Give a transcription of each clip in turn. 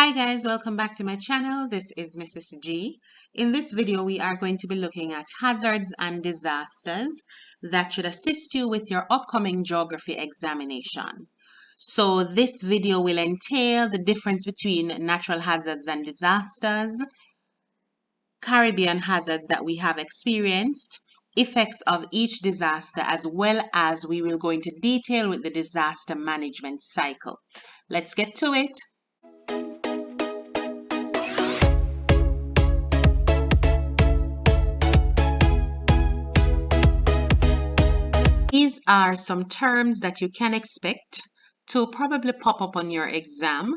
Hi guys, welcome back to my channel. This is Mrs. G. In this video, we are going to be looking at hazards and disasters that should assist you with your upcoming geography examination. So this video will entail the difference between natural hazards and disasters, Caribbean hazards that we have experienced, effects of each disaster, as well as we will go into detail with the disaster management cycle. Let's get to it. These are some terms that you can expect to probably pop up on your exam.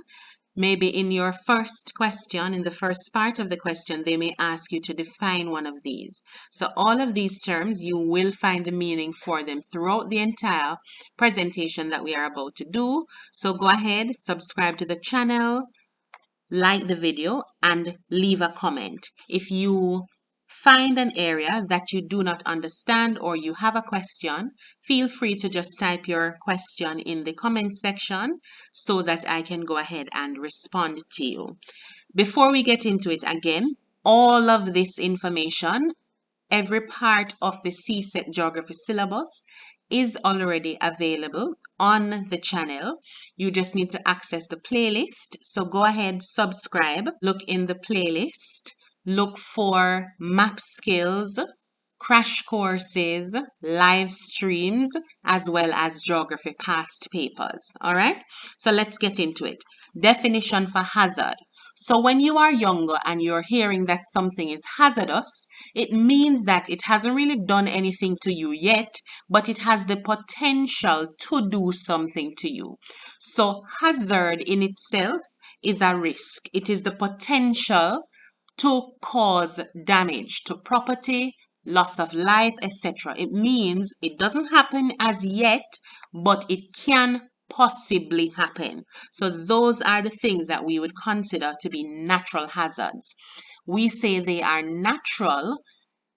Maybe in your first question, in the first part of the question, they may ask you to define one of these. So all of these terms, you will find the meaning for them throughout the entire presentation that we are about to do. So go ahead, subscribe to the channel, like the video, and leave a comment. If you find an area that you do not understand or you have a question, feel free to just type your question in the comment section so that I can go ahead and respond to you. Before we get into it again, all of this information, every part of the CSET geography syllabus is already available on the channel. You just need to access the playlist. So go ahead, subscribe, look in the playlist, look for map skills, crash courses, live streams, as well as geography past papers. All right, so let's get into it. Definition for hazard. So when you are younger and you're hearing that something is hazardous, it means that it hasn't really done anything to you yet, but it has the potential to do something to you. So hazard in itself is a risk. It is the potential to cause damage to property, loss of life, etc. It means it doesn't happen as yet, but it can possibly happen. So those are the things that we would consider to be natural hazards. We say they are natural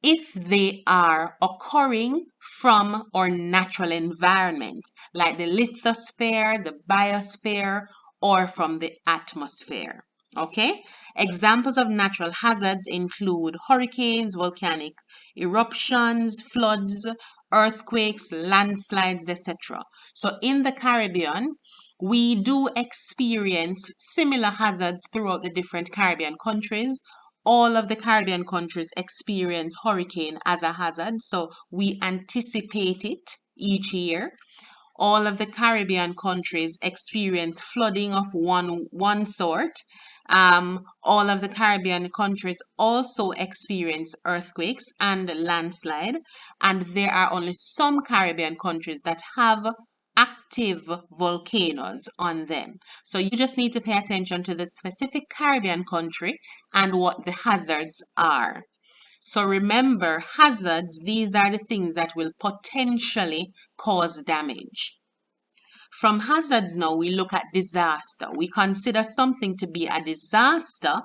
if they are occurring from our natural environment, like the lithosphere, the biosphere, or from the atmosphere. Okay? Examples of natural hazards include hurricanes, volcanic eruptions, floods, earthquakes, landslides, etc. So in the Caribbean, we do experience similar hazards throughout the different Caribbean countries. All of the Caribbean countries experience hurricane as a hazard, so we anticipate it each year. All of the Caribbean countries experience flooding of one sort. All of the Caribbean countries also experience earthquakes and landslide, and there are only some Caribbean countries that have active volcanoes on them. So you just need to pay attention to the specific Caribbean country and what the hazards are. So remember, hazards, these are the things that will potentially cause damage. From hazards now, we look at disaster. We consider something to be a disaster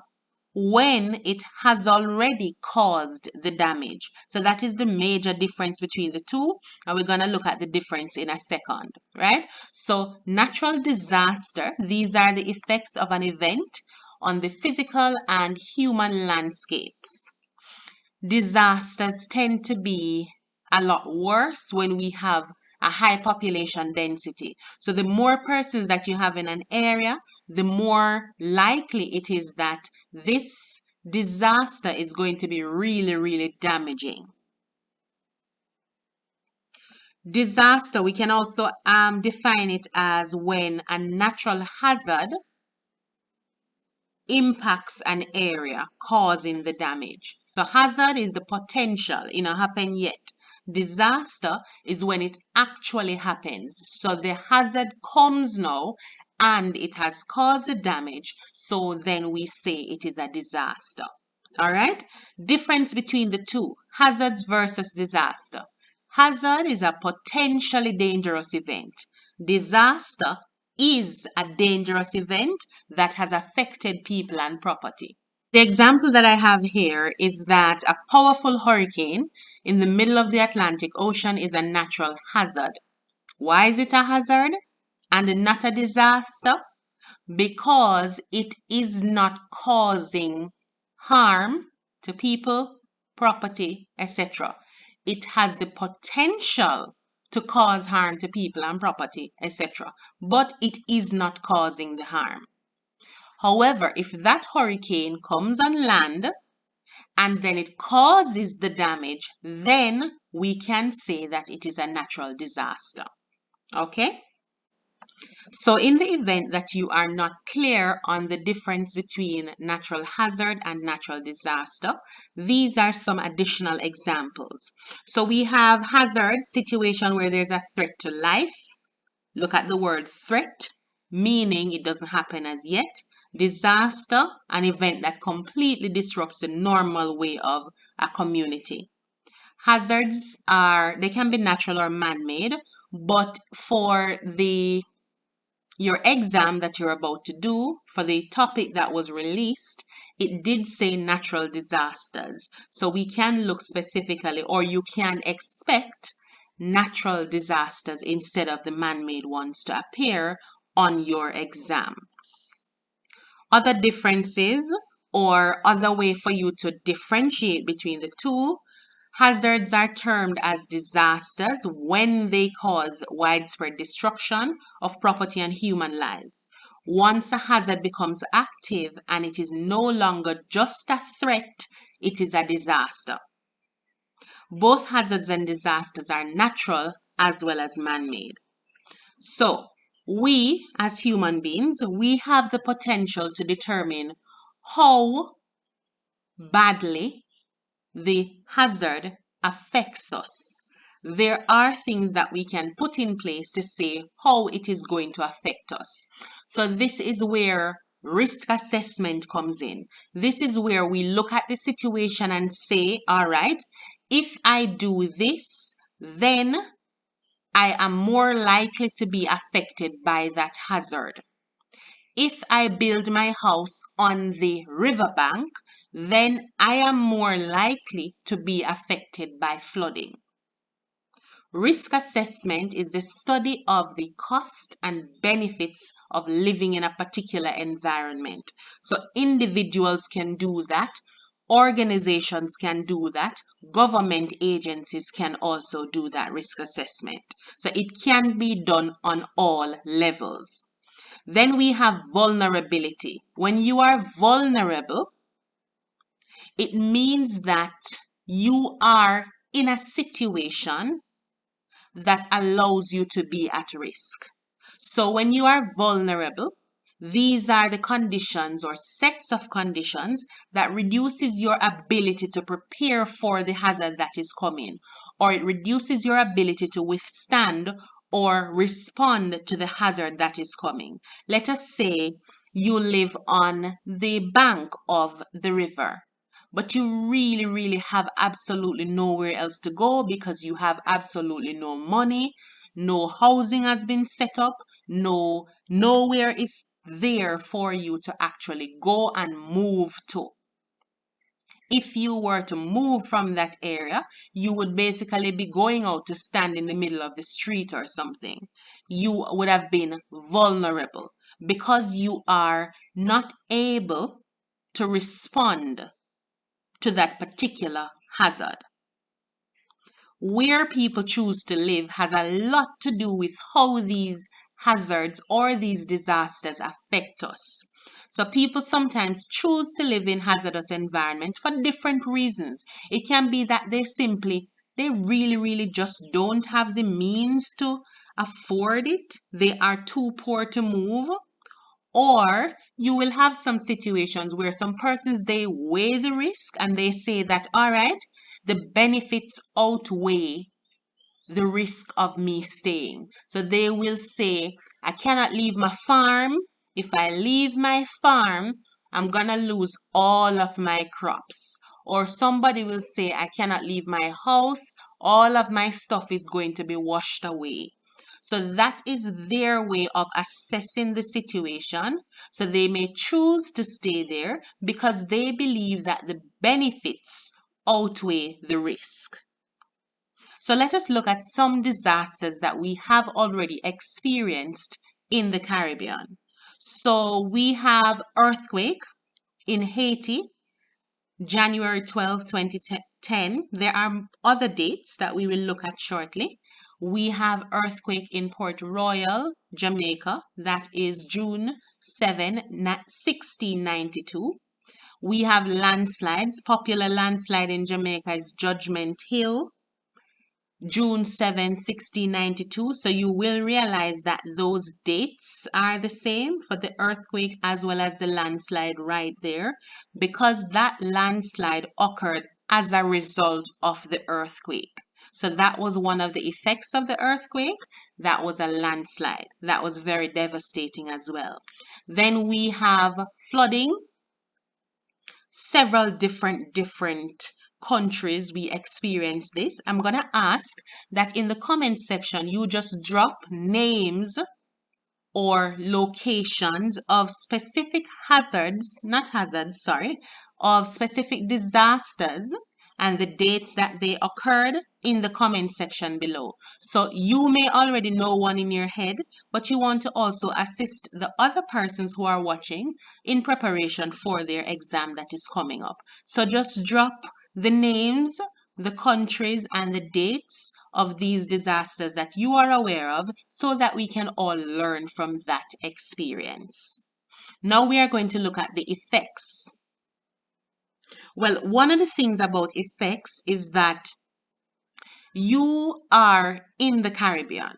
when it has already caused the damage. So that is the major difference between the two, and we're going to look at the difference in a second, right? So natural disaster, these are the effects of an event on the physical and human landscapes. Disasters tend to be a lot worse when we have a high population density. So the more persons that you have in an area, the more likely it is that this disaster is going to be really, really damaging. Disaster, we can also define it as when a natural hazard impacts an area causing the damage. So hazard is the potential, happen yet. Disaster is when it actually happens. So the hazard comes now and it has caused the damage. So then we say it is a disaster. All right. Difference between the two, hazards versus disaster. Hazard is a potentially dangerous event. Disaster is a dangerous event that has affected people and property. The example that I have here is that a powerful hurricane in the middle of the Atlantic Ocean is a natural hazard. Why is it a hazard and not a disaster? because it is not causing harm to people, property, etc. It has the potential to cause harm to people and property, etc. But it is not causing the harm. However, if that hurricane comes on land and then it causes the damage, then we can say that it is a natural disaster. Okay? So in the event that you are not clear on the difference between natural hazard and natural disaster, these are some additional examples. So we have hazard, situation where there's a threat to life. Look at the word threat, meaning it doesn't happen as yet. Disaster, an event that completely disrupts the normal way of a community. Hazards they can be natural or man-made, but for your exam that you're about to do, for the topic that was released, it did say natural disasters. So we can look specifically, or you can expect natural disasters instead of the man-made ones to appear on your exam. Other differences or other way for you to differentiate between the two: hazards are termed as disasters when they cause widespread destruction of property and human lives. Once a hazard becomes active and it is no longer just a threat, it is a disaster. Both hazards and disasters are natural as well as man-made. So, we as human beings, we have the potential to determine how badly the hazard affects us. There are things that we can put in place to say how it is going to affect us. So this is where risk assessment comes in. This is where we look at the situation and say, all right, if I do this, then I am more likely to be affected by that hazard. If I build my house on the riverbank, then I am more likely to be affected by flooding. Risk assessment is the study of the cost and benefits of living in a particular environment. So individuals can do that, organizations can do that, government agencies can also do that risk assessment. So it can be done on all levels. Then we have vulnerability. When you are vulnerable, it means that you are in a situation that allows you to be at risk. So when you are vulnerable, these are the conditions or sets of conditions that reduces your ability to prepare for the hazard that is coming, or it reduces your ability to withstand or respond to the hazard that is coming. Let us say you live on the bank of the river, but you really have absolutely nowhere else to go because you have absolutely no money, no housing has been set up, nowhere is there for you to actually go and move to. If you were to move from that area, you would basically be going out to stand in the middle of the street or something. You would have been vulnerable because you are not able to respond to that particular hazard. Where people choose to live has a lot to do with how these hazards or these disasters affect us. So people sometimes choose to live in hazardous environments for different reasons. It can be that they really just don't have the means to afford it. They are too poor to move. Or you will have some situations where some persons, they weigh the risk and they say that, all right, the benefits outweigh the risk of me staying. So they will say, I cannot leave my farm. If I leave my farm, I'm gonna lose all of my crops. Or somebody will say, I cannot leave my house. All of my stuff is going to be washed away. So that is their way of assessing the situation. So they may choose to stay there because they believe that the benefits outweigh the risk. So let us look at some disasters that we have already experienced in the Caribbean. So we have earthquake in Haiti, January 12, 2010. There are other dates that we will look at shortly. We have earthquake in Port Royal, Jamaica. That is June 7, 1692. We have landslides. Popular landslide in Jamaica is Judgment Hill, June 7, 1692. So you will realize that those dates are the same for the earthquake as well as the landslide right there, because that landslide occurred as a result of the earthquake. So that was one of the effects of the earthquake. That was a landslide. That was very devastating as well. Then we have flooding. Several different countries we experience this. I'm going to ask that in the comment section you just drop names or locations of specific hazards, not hazards, sorry, of specific disasters and the dates that they occurred in the comment section below. So you may already know one in your head, but you want to also assist the other persons who are watching in preparation for their exam that is coming up. So just drop the names, the countries, and the dates of these disasters that you are aware of so that we can all learn from that experience. Now we are going to look at the effects. Well, one of the things about effects is that you are in the Caribbean.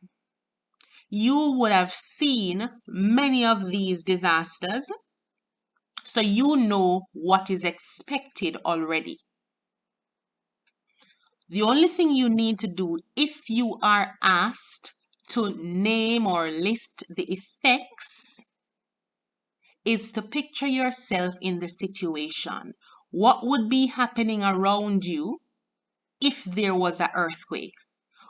You would have seen many of these disasters, so you know what is expected already. The only thing you need to do if you are asked to name or list the effects is to picture yourself in the situation. What would be happening around you if there was an earthquake?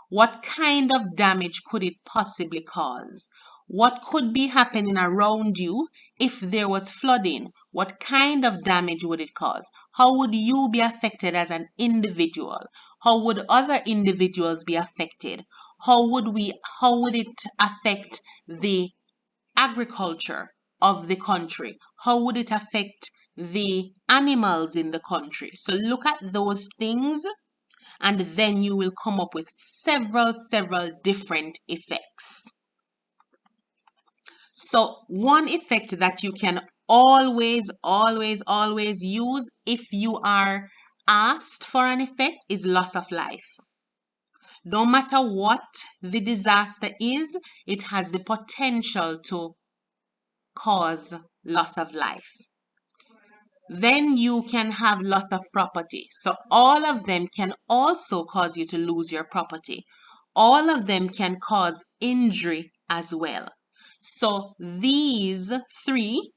What kind of damage could it possibly cause? What could be happening around you if there was flooding? What kind of damage would it cause? How would you be affected as an individual? How would other individuals be affected? How would it affect the agriculture of the country? How would it affect the animals in the country? So look at those things and then you will come up with several different effects. So one effect that you can always use if you are asked for an effect is loss of life. No matter what the disaster is, it has the potential to cause loss of life. Then you can have loss of property. So all of them can also cause you to lose your property. All of them can cause injury as well. So these three,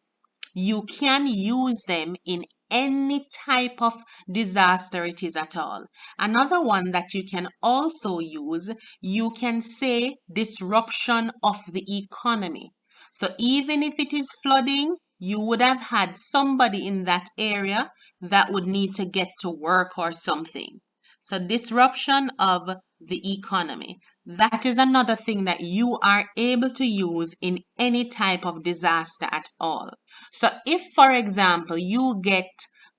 you can use them in any type of disaster it is at all. Another one that you can also use, you can say disruption of the economy. So even if it is flooding, you would have had somebody in that area that would need to get to work or something. So disruption of the economy. That is another thing that you are able to use in any type of disaster at all. So if, for example, you get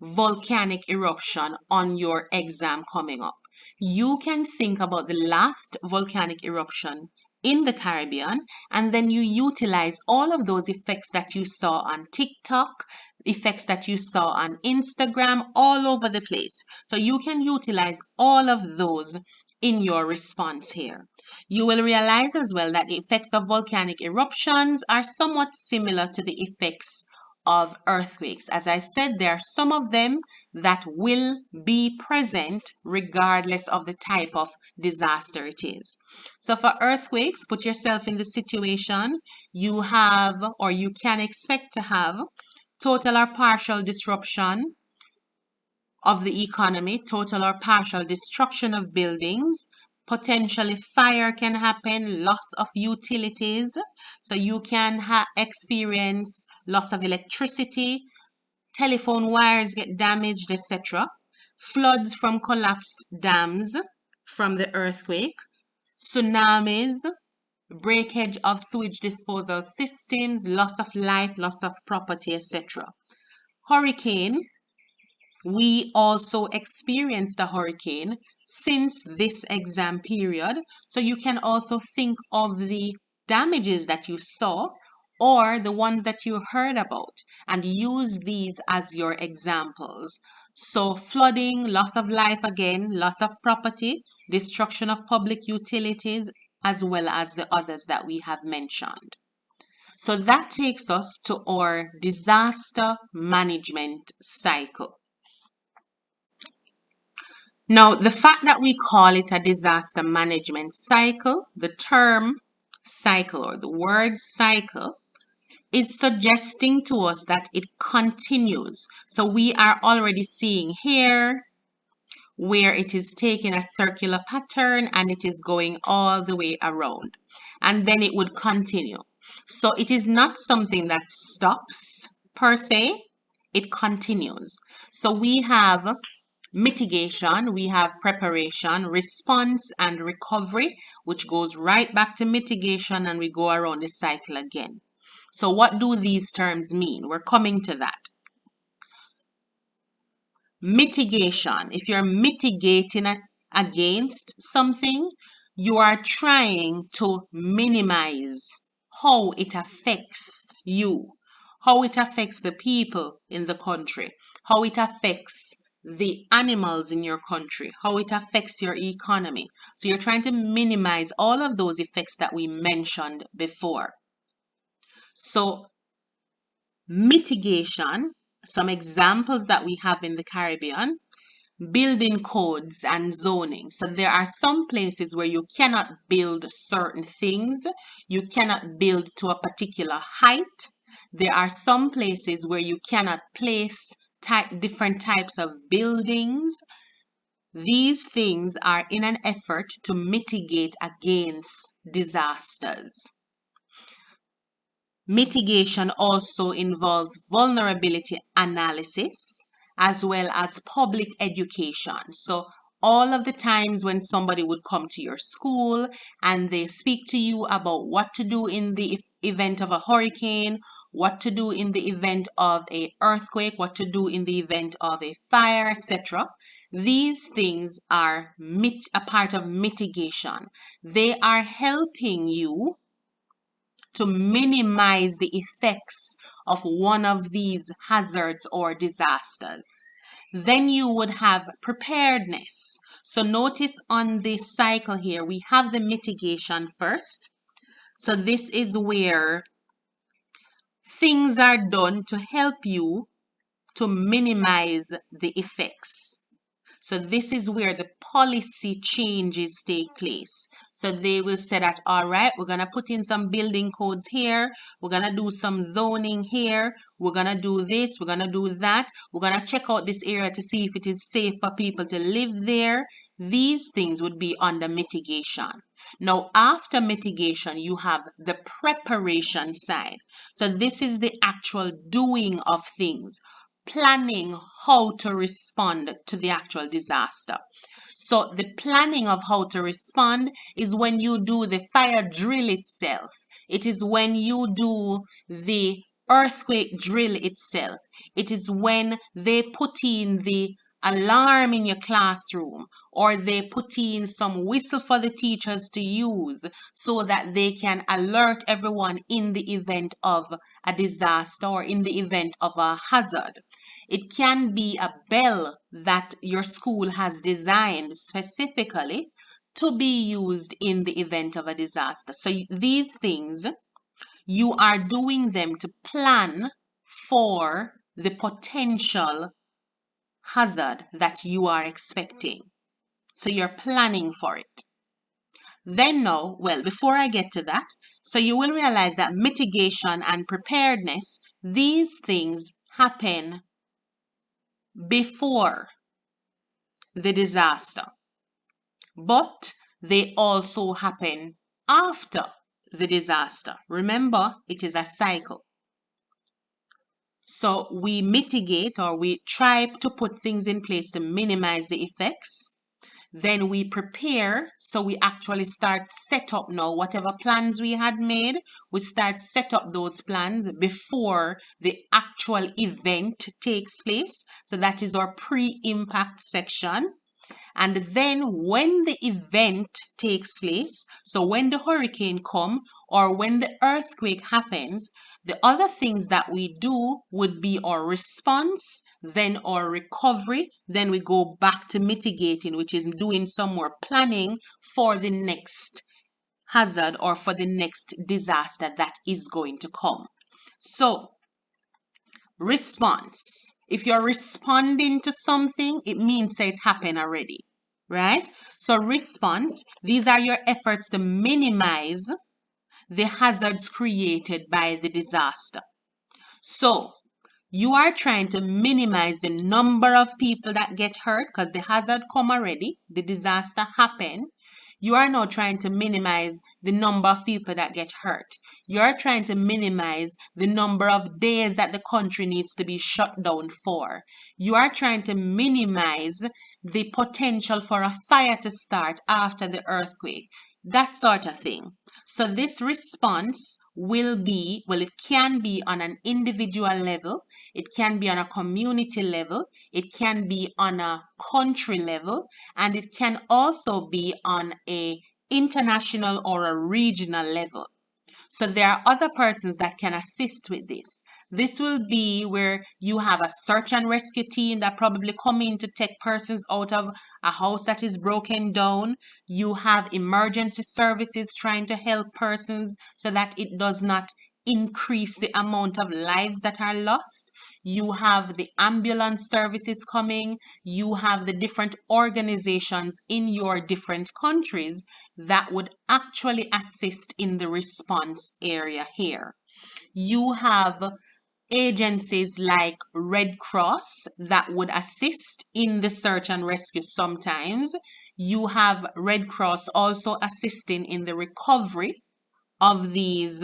volcanic eruption on your exam coming up, you can think about the last volcanic eruption in the Caribbean, and then you utilize all of those effects that you saw on TikTok, effects that you saw on Instagram, all over the place. So you can utilize all of those in your response here. You will realize as well that the effects of volcanic eruptions are somewhat similar to the effects of earthquakes. As I said, there are some of them that will be present regardless of the type of disaster it is. So for earthquakes, put yourself in the situation. You have or you can expect to have total or partial disruption of the economy, total or partial destruction of buildings. Potentially fire can happen, loss of utilities. So you can experience loss of electricity, telephone wires get damaged, etc. Floods from collapsed dams from the earthquake, tsunamis, breakage of sewage disposal systems, loss of life, loss of property, etc. Hurricane, we also experienced a hurricane since this exam period. So you can also think of the damages that you saw or the ones that you heard about and use these as your examples. So flooding, loss of life again, loss of property, destruction of public utilities, as well as the others that we have mentioned. So that takes us to our disaster management cycle. Now, the fact that we call it a disaster management cycle, the term cycle or the word cycle, is suggesting to us that it continues. So we are already seeing here where it is taking a circular pattern and it is going all the way around. And then it would continue. So it is not something that stops per se, it continues. So we have mitigation, we have preparation, response, and recovery, which goes right back to mitigation and we go around the cycle again. So what do these terms mean? We're coming to that. Mitigation, if you're mitigating against something, you are trying to minimize how it affects you, how it affects the people in the country, how it affects the animals in your country, how it affects your economy. So you're trying to minimize all of those effects that we mentioned before. So mitigation, some examples that we have in the Caribbean, building codes and zoning. So there are some places where you cannot build certain things. You cannot build to a particular height. There are some places where you cannot place different types of buildings. These things are in an effort to mitigate against disasters. Mitigation also involves vulnerability analysis as well as public education. So all of the times when somebody would come to your school and they speak to you about what to do in the event of a hurricane, what to do in the event of an earthquake, what to do in the event of a fire, etc. These things are a part of mitigation. They are helping you to minimize the effects of one of these hazards or disasters. Then you would have preparedness. So notice on this cycle here, we have the mitigation first. So this is where things are done to help you to minimize the effects. So this is where the policy changes take place. So they will say that, all right, we're going to put in some building codes here. We're going to do some zoning here. We're going to do this. We're going to do that. We're going to check out this area to see if it is safe for people to live there. These things would be under mitigation. Now, after mitigation, you have the preparation side. So this is the actual doing of things, planning how to respond to the actual disaster. So the planning of how to respond is when you do the fire drill itself. It is when you do the earthquake drill itself. It is when they put in the alarm in your classroom or they put in some whistle for the teachers to use so that they can alert everyone in the event of a disaster or in the event of a hazard. It can be a bell that your school has designed specifically to be used in the event of a disaster. So these things, you are doing them to plan for the potential hazard that you are expecting. So you're planning for it. Then now, well, before I get to that, so you will realize that mitigation and preparedness, these things happen before the disaster, but they also happen after the disaster. Remember, it is a cycle. So we mitigate or we try to put things in place to minimize the effects. Then we prepare, so we actually start set up now. Whatever plans we had made, we start set up those plans before the actual event takes place. So that is our pre-impact section. And then when the event takes place, so when the hurricane come or when the earthquake happens, the other things that we do would be our response, then our recovery, then we go back to mitigating, which is doing some more planning for the next hazard or for the next disaster that is going to come. So response. If you're responding to something, it means that it happened already, right? So response, these are your efforts to minimize the hazards created by the disaster. So you are trying to minimize the number of people that get hurt because the hazard come already, the disaster happened. You are now trying to minimize the number of people that get hurt. You are trying to minimize the number of days that the country needs to be shut down for. You are trying to minimize the potential for a fire to start after the earthquake, that sort of thing. So this response will be, well, it can be on an individual level, it can be on a community level, it can be on a country level, and it can also be on a international or a regional level. So there are other persons that can assist with this. This will be where you have a search and rescue team that probably come in to take persons out of a house that is broken down. You have emergency services trying to help persons so that it does not increase the amount of lives that are lost. You have the ambulance services coming. You have the different organizations in your different countries that would actually assist in the response area here. You have agencies like Red Cross that would assist in the search and rescue sometimes. You have Red Cross also assisting in the recovery of these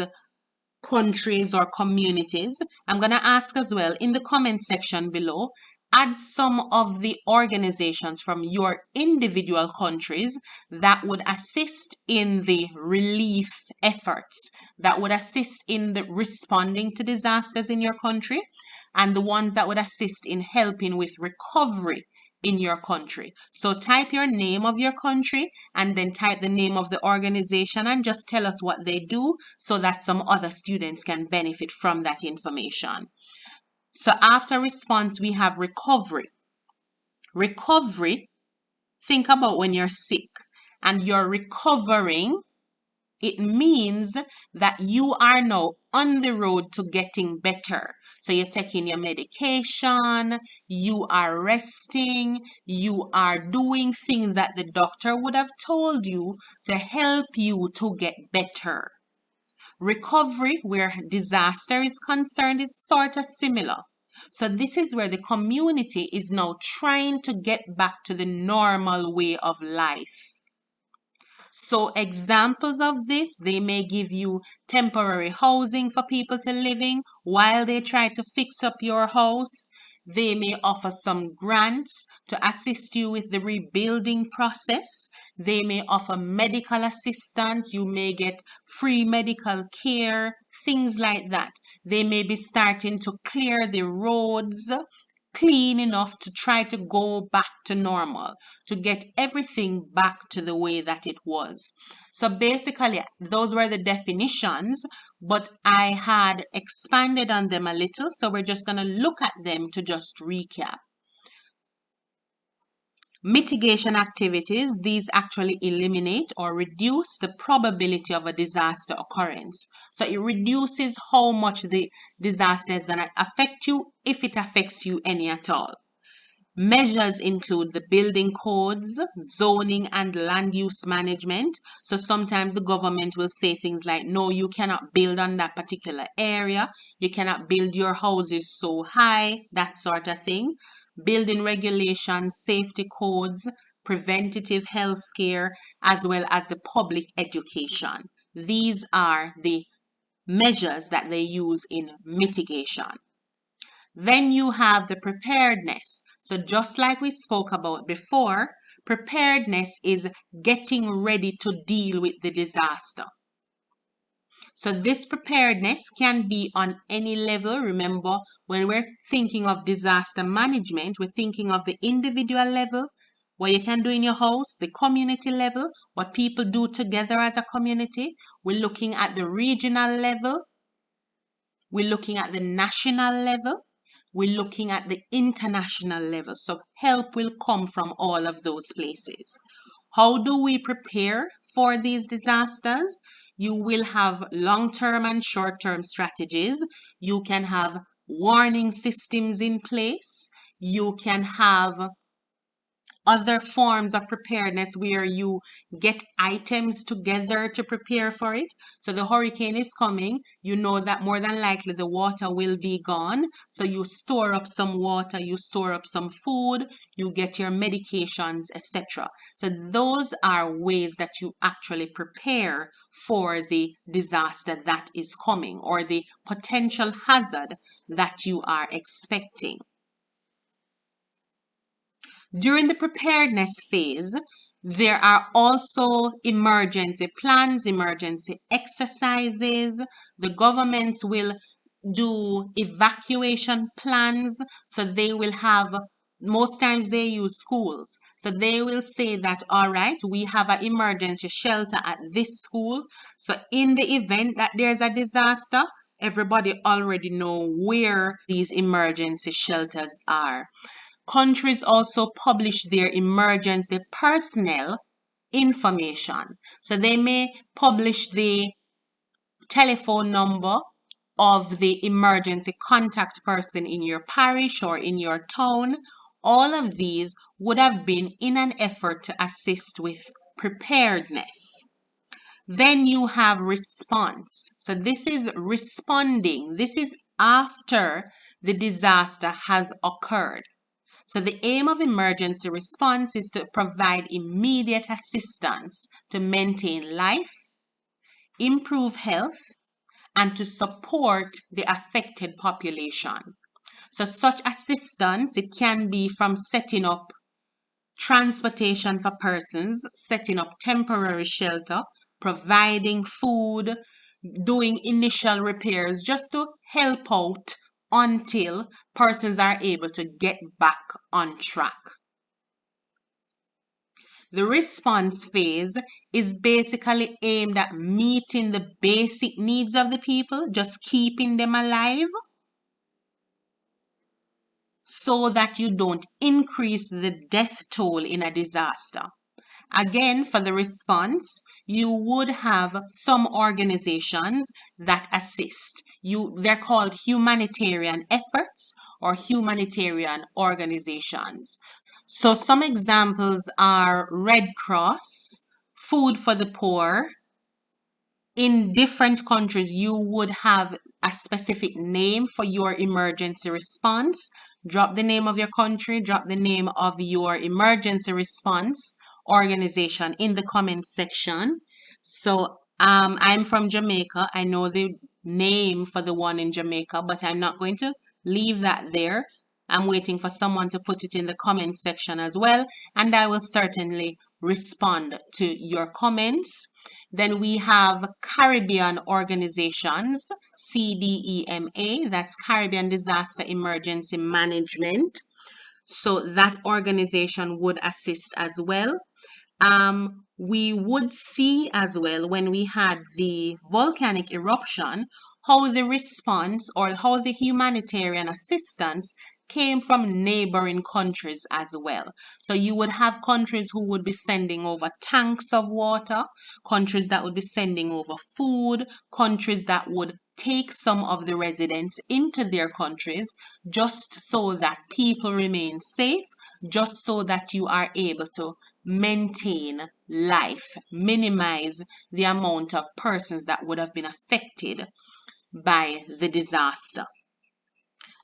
countries or communities. I'm going to ask as well in the comment section below, add some of the organizations from your individual countries that would assist in the relief efforts, that would assist in the responding to disasters in your country, and the ones that would assist in helping with recovery in your country. So type your name of your country and then type the name of the organization and just tell us what they do so that some other students can benefit from that information. So after response, we have recovery. Recovery, think about when you're sick and you're recovering. It means that you are now on the road to getting better. So you're taking your medication, you are resting, you are doing things that the doctor would have told you to help you to get better. Recovery, where disaster is concerned, is sort of similar. So this is where the community is now trying to get back to the normal way of life. So examples of this, they may give you temporary housing for people to live in while they try to fix up your house. They may offer some grants to assist you with the rebuilding process. They may offer medical assistance. You may get free medical care, things like that. They may be starting to clear the roads clean enough to try to go back to normal, to get everything back to the way that it was. So basically, those were the definitions, but I had expanded on them a little, so we're just going to look at them to just recap. Mitigation activities, these actually eliminate or reduce the probability of a disaster occurrence. So it reduces how much the disaster is going to affect you, if it affects you any at all. Measures include the building codes, zoning, and land use management. So sometimes the government will say things like, no, you cannot build on that particular area. You cannot build your houses so high, that sort of thing. Building regulations, safety codes, preventative health care, as well as the public education. These are the measures that they use in mitigation. Then you have the preparedness. So just like we spoke about before, Preparedness is getting ready to deal with the disaster. So this preparedness can be on any level. Remember, when we're thinking of disaster management, we're thinking of the individual level, what you can do in your house, the community level, what people do together as a community. We're looking at the regional level. We're looking at the national level. We're looking at the international level. So help will come from all of those places. How do we prepare for these disasters? You will have long-term and short-term strategies. You can have warning systems in place. You can have other forms of preparedness where you get items together to prepare for it. So the hurricane is coming, you know that more than likely the water will be gone. So you store up some water, you store up some food, you get your medications, etc. So those are ways that you actually prepare for the disaster that is coming or the potential hazard that you are expecting. During the preparedness phase, there are also emergency plans, emergency exercises. The governments will do evacuation plans. So they will have, most times they use schools. So they will say that, all right, we have an emergency shelter at this school. So in the event that there's a disaster, everybody already know where these emergency shelters are. Countries also publish their emergency personnel information. So they may publish the telephone number of the emergency contact person in your parish or in your town. All of these would have been in an effort to assist with preparedness. Then you have response. So this is responding. This is after the disaster has occurred. So the aim of emergency response is to provide immediate assistance to maintain life, improve health, and to support the affected population. So such assistance, it can be from setting up transportation for persons, setting up temporary shelter, providing food, doing initial repairs just to help out until persons are able to get back on track. The response phase is basically aimed at meeting the basic needs of the people, just keeping them alive so that you don't increase the death toll in a disaster. Again, for the response, you would have some organizations that assist. They're called humanitarian efforts or humanitarian organizations. So some examples are Red Cross, Food for the Poor. In different countries, you would have a specific name for your emergency response. Drop the name of your country, drop the name of your emergency response organization in the comment section. So I'm from Jamaica. I know the name for the one in Jamaica, but I'm not going to leave that there. I'm waiting for someone to put it in the comment section as well, and I will certainly respond to your comments. Then we have Caribbean organizations, CDEMA, that's Caribbean Disaster Emergency Management. So that organization would assist as well. We would see as well when we had the volcanic eruption, how the response or how the humanitarian assistance came from neighboring countries as well. So you would have countries who would be sending over tanks of water, countries that would be sending over food, countries that would take some of the residents into their countries just so that people remain safe, just so that you are able to maintain life, minimize the amount of persons that would have been affected by the disaster.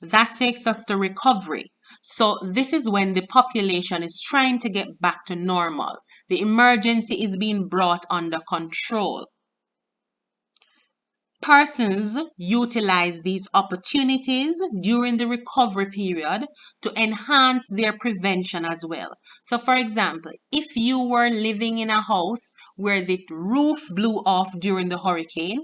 That takes us to recovery. So this is when the population is trying to get back to normal. The emergency is being brought under control. Persons utilize these opportunities during the recovery period to enhance their prevention as well. So, for example, if you were living in a house where the roof blew off during the hurricane,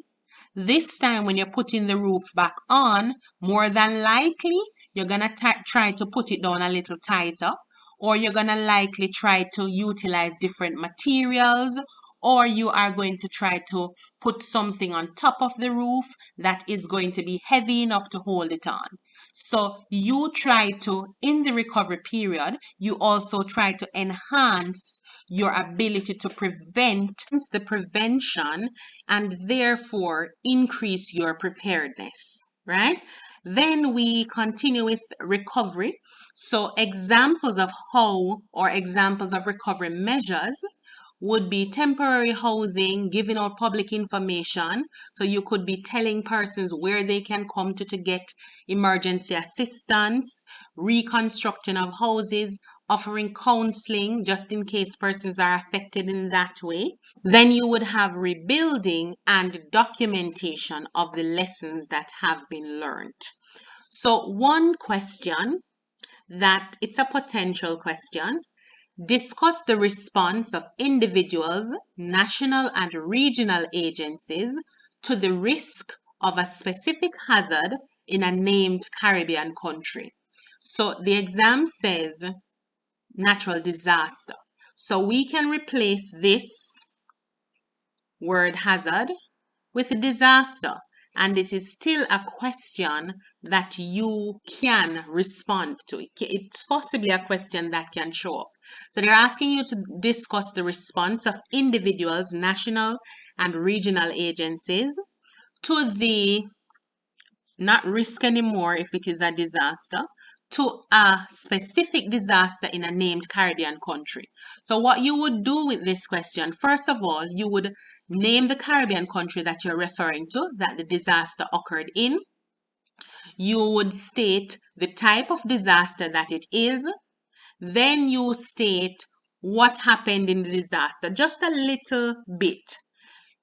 this time when you're putting the roof back on, more than likely you're going to try to put it down a little tighter, or you're going to likely try to utilize different materials, or you are going to try to put something on top of the roof that is going to be heavy enough to hold it on. So you try to, in the recovery period, you also try to enhance your ability to prevent the prevention and therefore increase your preparedness, right? Then we continue with recovery. So examples of how or examples of recovery measures would be temporary housing, giving out public information. So you could be telling persons where they can come to get emergency assistance, reconstructing of houses, offering counseling just in case persons are affected in that way. Then you would have rebuilding and documentation of the lessons that have been learned. So one question that it's a potential question. Discuss the response of individuals, national and regional agencies to the risk of a specific hazard in a named Caribbean country. So the exam says natural disaster. So we can replace this word hazard with disaster. And it is still a question that you can respond to. It's possibly a question that can show up. So they're asking you to discuss the response of individuals, national and regional agencies to the, not risk anymore if it is a disaster, to a specific disaster in a named Caribbean country. So what you would do with this question, first of all, you would name the Caribbean country that you're referring to, that the disaster occurred in. You would state the type of disaster that it is. Then you state what happened in the disaster, just a little bit.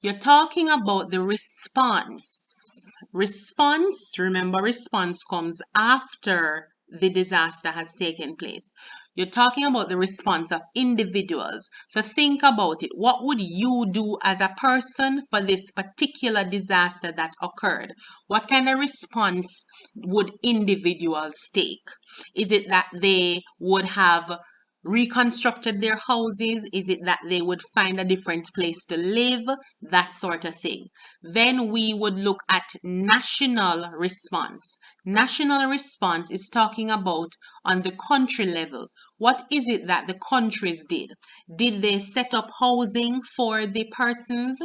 You're talking about the response. Response, remember, response comes after the disaster has taken place. You're talking about the response of individuals. So think about it. What would you do as a person for this particular disaster that occurred? What kind of response would individuals take? Is it that they would have reconstructed their houses? Is it that they would find a different place to live? That sort of thing. Then we would look at national response. National response is talking about on the country level. What is it that the countries did? Did they set up housing for the persons?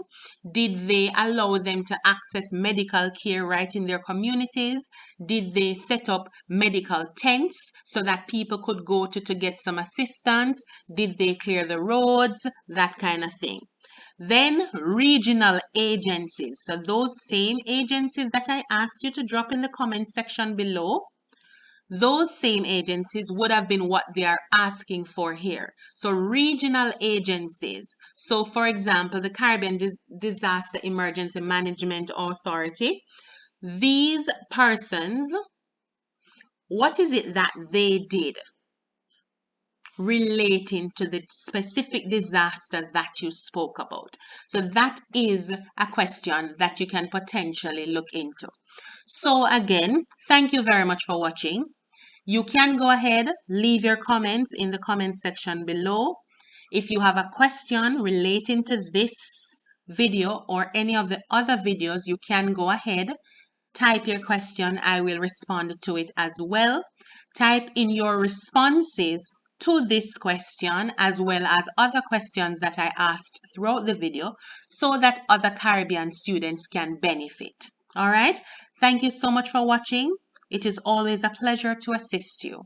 Did they allow them to access medical care right in their communities? Did they set up medical tents so that people could go to get some assistance? Did they clear the roads? That kind of thing. Then regional agencies. So those same agencies that I asked you to drop in the comment section below, those same agencies would have been what they are asking for here. So regional agencies. So for example, the Caribbean Disaster Emergency Management Authority. These persons, what is it that they did relating to the specific disaster that you spoke about? So that is a question that you can potentially look into. So again, thank you very much for watching. You can go ahead, leave your comments in the comment section below. If you have a question relating to this video or any of the other videos, you can go ahead, type your question. I will respond to it as well. Type in your responses to this question as well as other questions that I asked throughout the video so that other Caribbean students can benefit. All right. Thank you so much for watching. It is always a pleasure to assist you.